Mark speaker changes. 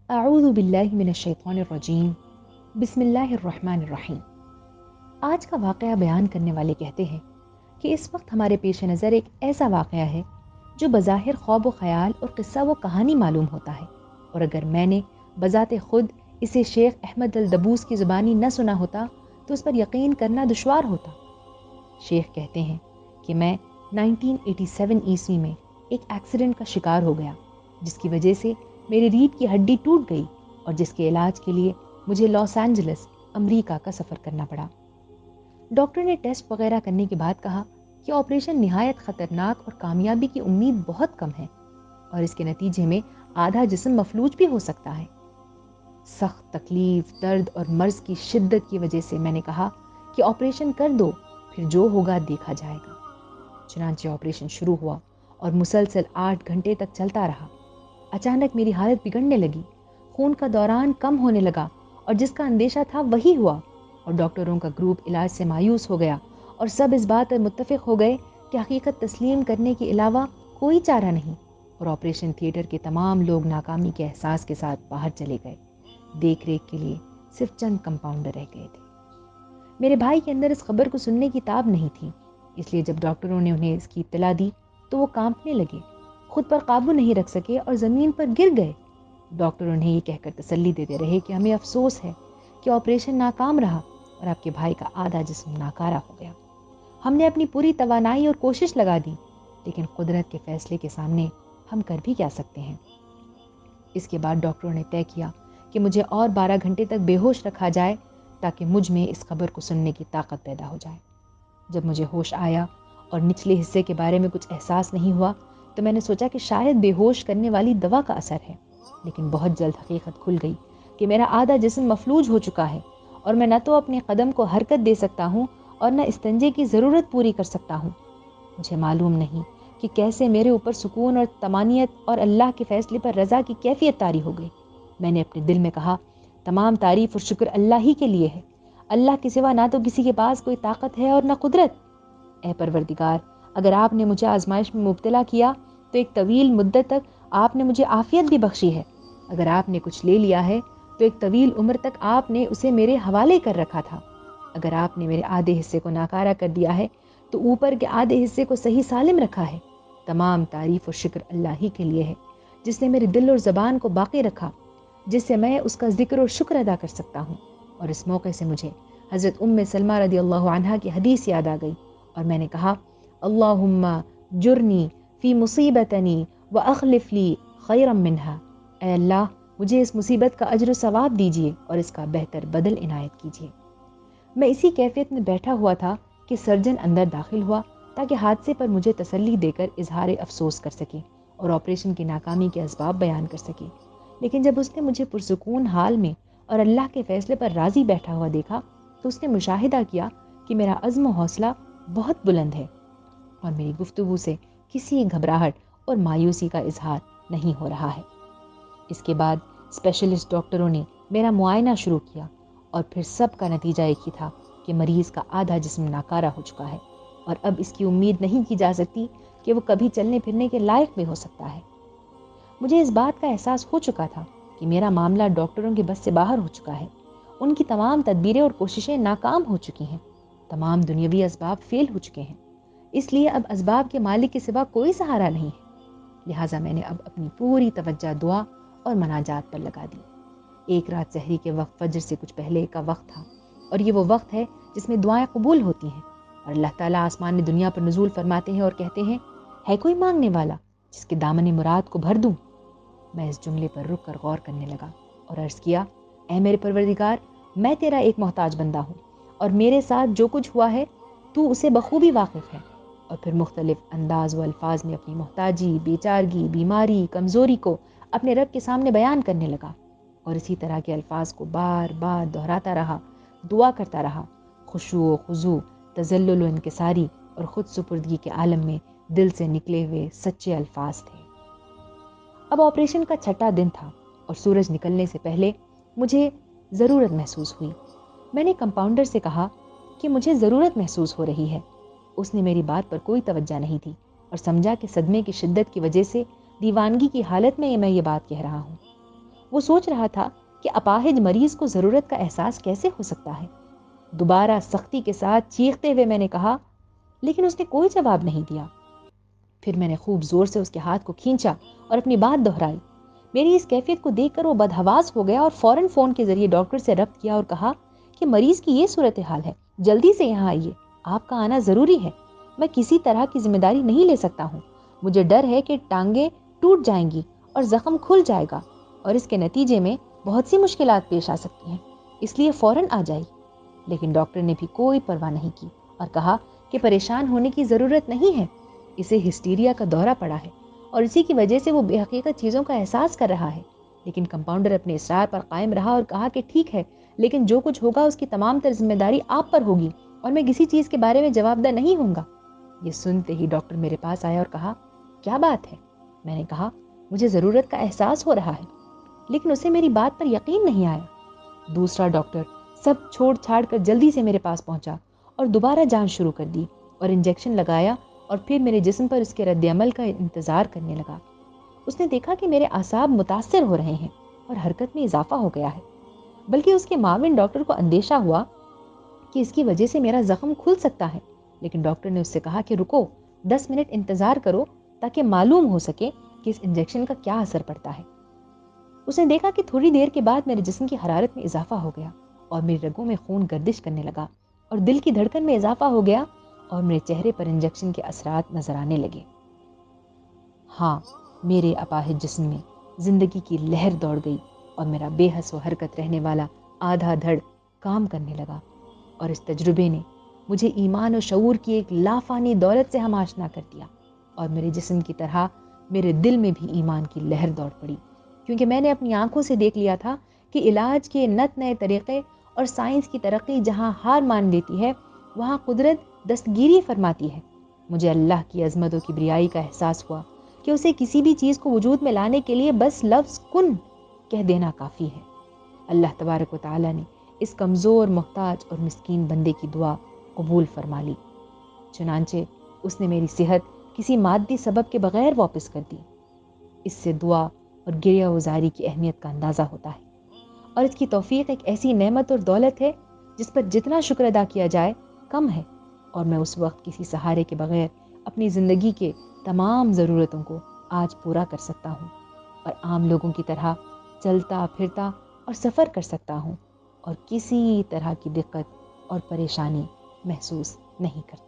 Speaker 1: اعوذ باللہ من الشیطان الرجیم، بسم اللہ الرحمن الرحیم۔ آج کا واقعہ بیان کرنے والے کہتے ہیں کہ اس وقت ہمارے پیش نظر ایک ایسا واقعہ ہے جو بظاہر خواب و خیال اور قصہ و کہانی معلوم ہوتا ہے، اور اگر میں نے بذات خود اسے شیخ احمد الدبوس کی زبانی نہ سنا ہوتا تو اس پر یقین کرنا دشوار ہوتا۔ شیخ کہتے ہیں کہ میں 1987 عیسوی میں ایک ایکسیڈنٹ کا شکار ہو گیا، جس کی وجہ سے میری ریڑھ کی ہڈی ٹوٹ گئی اور جس کے علاج کے لیے مجھے لاس اینجلس امریکہ کا سفر کرنا پڑا۔ ڈاکٹر نے ٹیسٹ وغیرہ کرنے کے بعد کہا کہ آپریشن نہایت خطرناک اور کامیابی کی امید بہت کم ہے، اور اس کے نتیجے میں آدھا جسم مفلوج بھی ہو سکتا ہے۔ سخت تکلیف، درد اور مرض کی شدت کی وجہ سے میں نے کہا کہ آپریشن کر دو، پھر جو ہوگا دیکھا جائے گا۔ چنانچہ آپریشن شروع ہوا اور مسلسل 8 گھنٹے تک چلتا رہا۔ اچانک میری حالت بگڑنے لگی، خون کا دوران کم ہونے لگا اور جس کا اندیشہ تھا وہی ہوا، اور ڈاکٹروں کا گروپ علاج سے مایوس ہو گیا اور سب اس بات پر متفق ہو گئے کہ حقیقت تسلیم کرنے کے علاوہ کوئی چارہ نہیں، اور آپریشن تھیٹر کے تمام لوگ ناکامی کے احساس کے ساتھ باہر چلے گئے۔ دیکھ ریکھ کے لیے صرف چند کمپاؤنڈر رہ گئے تھے۔ میرے بھائی کے اندر اس خبر کو سننے کی تاب نہیں تھی، اس لیے جب ڈاکٹروں نے انہیں اس کی اطلاع دی تو وہ کانپنے لگے، خود پر قابو نہیں رکھ سکے اور زمین پر گر گئے۔ ڈاکٹر انہیں یہ کہہ کر تسلی دیتے رہے کہ ہمیں افسوس ہے کہ آپریشن ناکام رہا اور آپ کے بھائی کا آدھا جسم ناکارہ ہو گیا۔ ہم نے اپنی پوری توانائی اور کوشش لگا دی، لیکن قدرت کے فیصلے کے سامنے ہم کر بھی کیا سکتے ہیں۔ اس کے بعد ڈاکٹروں نے طے کیا کہ مجھے اور 12 گھنٹے تک بے ہوش رکھا جائے تاکہ مجھ میں اس خبر کو سننے کی طاقت پیدا ہو جائے۔ جب مجھے ہوش آیا اور نچلے حصے کے بارے میں کچھ احساس نہیں ہوا تو میں نے سوچا کہ شاید بے ہوش کرنے والی دوا کا اثر ہے، لیکن بہت جلد حقیقت کھل گئی کہ میرا آدھا جسم مفلوج ہو چکا ہے اور میں نہ تو اپنے قدم کو حرکت دے سکتا ہوں اور نہ استنجے کی ضرورت پوری کر سکتا ہوں۔ مجھے معلوم نہیں کہ کیسے میرے اوپر سکون اور طمانینت اور اللہ کے فیصلے پر رضا کی کیفیت طاری ہو گئی۔ میں نے اپنے دل میں کہا، تمام تعریف اور شکر اللہ ہی کے لیے ہے، اللہ کے سوا نہ تو کسی کے پاس کوئی طاقت ہے اور نہ قدرت۔ اے پروردگار، اگر آپ نے مجھے آزمائش میں مبتلا کیا تو ایک طویل مدت تک آپ نے مجھے عافیت بھی بخشی ہے، اگر آپ نے کچھ لے لیا ہے تو ایک طویل عمر تک آپ نے اسے میرے حوالے کر رکھا تھا، اگر آپ نے میرے آدھے حصے کو ناکارہ کر دیا ہے تو اوپر کے آدھے حصے کو صحیح سالم رکھا ہے۔ تمام تعریف اور شکر اللہ ہی کے لیے ہے، جس نے میرے دل اور زبان کو باقی رکھا، جس سے میں اس کا ذکر اور شکر ادا کر سکتا ہوں۔ اور اس موقع سے مجھے حضرت ام سلمہ رضی اللہ عنہا کی حدیث یاد آ گئی اور میں نے کہا، اللہم جرنی فی مصیبتنی واخلف لی خیرا منہا، اے اللہ مجھے اس مصیبت کا اجر و ثواب دیجیے اور اس کا بہتر بدل عنایت کیجیے۔ میں اسی کیفیت میں بیٹھا ہوا تھا کہ سرجن اندر داخل ہوا تاکہ حادثے پر مجھے تسلی دے کر اظہار افسوس کر سکے اور آپریشن کی ناکامی کے اسباب بیان کر سکے، لیکن جب اس نے مجھے پرسکون حال میں اور اللہ کے فیصلے پر راضی بیٹھا ہوا دیکھا تو اس نے مشاہدہ کیا کہ میرا عزم و حوصلہ بہت بلند ہے اور میری گفتگو سے کسی گھبراہٹ اور مایوسی کا اظہار نہیں ہو رہا ہے۔ اس کے بعد اسپیشلسٹ ڈاکٹروں نے میرا معائنہ شروع کیا اور پھر سب کا نتیجہ ایک ہی تھا کہ مریض کا آدھا جسم ناکارہ ہو چکا ہے اور اب اس کی امید نہیں کی جا سکتی کہ وہ کبھی چلنے پھرنے کے لائق بھی ہو سکتا ہے۔ مجھے اس بات کا احساس ہو چکا تھا کہ میرا معاملہ ڈاکٹروں کے بس سے باہر ہو چکا ہے، ان کی تمام تدبیریں اور کوششیں ناکام ہو چکی ہیں، تمام دنیاوی اسباب فیل ہو چکے ہیں، اس لیے اب اسباب کے مالک کے سوا کوئی سہارا نہیں ہے۔ لہٰذا میں نے اب اپنی پوری توجہ دعا اور مناجات پر لگا دی۔ ایک رات سحری کے وقت فجر سے کچھ پہلے کا وقت تھا، اور یہ وہ وقت ہے جس میں دعائیں قبول ہوتی ہیں اور اللہ تعالیٰ آسمان دنیا پر نزول فرماتے ہیں اور کہتے ہیں، ہے کوئی مانگنے والا جس کے دامن مراد کو بھر دوں۔ میں اس جملے پر رک کر غور کرنے لگا اور عرض کیا، اے میرے پروردگار، میں تیرا ایک محتاج بندہ ہوں اور میرے ساتھ جو کچھ ہوا ہے تو اسے بخوبی واقف ہے۔ اور پھر مختلف انداز و الفاظ میں اپنی محتاجی، بیچارگی، بیماری، کمزوری کو اپنے رب کے سامنے بیان کرنے لگا اور اسی طرح کے الفاظ کو بار بار دہراتا رہا، دعا کرتا رہا۔ خشوع و خضوع، تذلل و انکساری اور خود سپردگی کے عالم میں دل سے نکلے ہوئے سچے الفاظ تھے۔ اب آپریشن کا چھٹا دن تھا اور سورج نکلنے سے پہلے مجھے ضرورت محسوس ہوئی۔ میں نے کمپاؤنڈر سے کہا کہ مجھے ضرورت محسوس ہو رہی ہے۔ اس نے میری بات پر کوئی توجہ نہیں دی اور سمجھا کہ صدمے کی شدت کی وجہ سے دیوانگی کی حالت میں یہ بات کہہ رہا ہوں۔ وہ سوچ رہا تھا کہ اپاہج مریض کو ضرورت کا احساس کیسے ہو سکتا ہے۔ دوبارہ سختی کے ساتھ چیختے ہوئے میں نے کہا، لیکن اس نے کوئی جواب نہیں دیا۔ پھر میں نے خوب زور سے اس کے ہاتھ کو کھینچا اور اپنی بات دہرائی۔ میری اس کیفیت کو دیکھ کر وہ بدحواس ہو گیا اور فوراً فون کے ذریعے ڈاکٹر سے ربط کیا اور کہا کہ مریض کی یہ صورتحال ہے، جلدی سے یہاں آئیے، آپ کا آنا ضروری ہے۔ میں کسی طرح کی ذمہ داری نہیں لے سکتا ہوں، مجھے ڈر ہے کہ ٹانگیں ٹوٹ جائیں گی اور زخم کھل جائے گا اور اس کے نتیجے میں بہت سی مشکلات پیش آ سکتی ہیں، اس لیے فوراً آ جائیے۔ لیکن ڈاکٹر نے بھی کوئی پرواہ نہیں کی اور کہا کہ پریشان ہونے کی ضرورت نہیں ہے، اسے ہسٹیریا کا دورہ پڑا ہے اور اسی کی وجہ سے وہ بے حقیقت چیزوں کا احساس کر رہا ہے۔ لیکن کمپاؤنڈر اپنے اصرار پر قائم رہا اور کہا کہ ٹھیک ہے، لیکن جو کچھ ہوگا اس کی تمام تر ذمہ داری آپ پر ہوگی اور میں کسی چیز کے بارے میں جواب دہ نہیں ہوں گا۔ یہ سنتے ہی ڈاکٹر میرے پاس آیا اور کہا، کیا بات ہے؟ میں نے کہا، مجھے ضرورت کا احساس ہو رہا ہے، لیکن اسے میری بات پر یقین نہیں آیا۔ دوسرا ڈاکٹر سب چھوڑ چھاڑ کر جلدی سے میرے پاس پہنچا اور دوبارہ جانچ شروع کر دی اور انجیکشن لگایا اور پھر میرے جسم پر اس کے رد عمل کا انتظار کرنے لگا۔ اس نے دیکھا کہ میرے اعصاب متاثر ہو رہے ہیں اور حرکت میں اضافہ ہو گیا ہے، بلکہ اس کے معاون ڈاکٹر کو اندیشہ ہوا کہ اس کی وجہ سے میرا زخم کھل سکتا ہے۔ لیکن ڈاکٹر نے اس سے کہا کہ رکو، 10 منٹ انتظار کرو تاکہ معلوم ہو سکے کہ اس انجیکشن کا کیا اثر پڑتا ہے۔ اس نے دیکھا کہ تھوڑی دیر کے بعد میرے جسم کی حرارت میں اضافہ ہو گیا اور میری رگوں میں خون گردش کرنے لگا اور دل کی دھڑکن میں اضافہ ہو گیا اور میرے چہرے پر انجیکشن کے اثرات نظر آنے لگے۔ ہاں، میرے اپاہج جسم میں زندگی کی لہر دوڑ گئی اور میرا بے حس و حرکت رہنے والا آدھا دھڑ کام کرنے لگا، اور اس تجربے نے مجھے ایمان و شعور کی ایک لافانی دولت سے ہم آشنا کر دیا، اور میرے جسم کی طرح میرے دل میں بھی ایمان کی لہر دوڑ پڑی، کیونکہ میں نے اپنی آنکھوں سے دیکھ لیا تھا کہ علاج کے نت نئے طریقے اور سائنس کی ترقی جہاں ہار مان لیتی ہے، وہاں قدرت دستگیری فرماتی ہے۔ مجھے اللہ کی عظمت و کبریائی کا احساس ہوا کہ اسے کسی بھی چیز کو وجود میں لانے کے لیے بس لفظ کن کہہ دینا کافی ہے۔ اللہ تبارک و تعالیٰ نے اس کمزور، محتاج اور مسکین بندے کی دعا قبول فرما لی، چنانچہ اس نے میری صحت کسی مادی سبب کے بغیر واپس کر دی۔ اس سے دعا اور گریہ وزاری کی اہمیت کا اندازہ ہوتا ہے، اور اس کی توفیق ایک ایسی نعمت اور دولت ہے جس پر جتنا شکر ادا کیا جائے کم ہے، اور میں اس وقت کسی سہارے کے بغیر اپنی زندگی کے تمام ضرورتوں کو آج پورا کر سکتا ہوں، اور عام لوگوں کی طرح چلتا پھرتا اور سفر کر سکتا ہوں، اور کسی طرح کی دقت اور پریشانی محسوس نہیں کرتا۔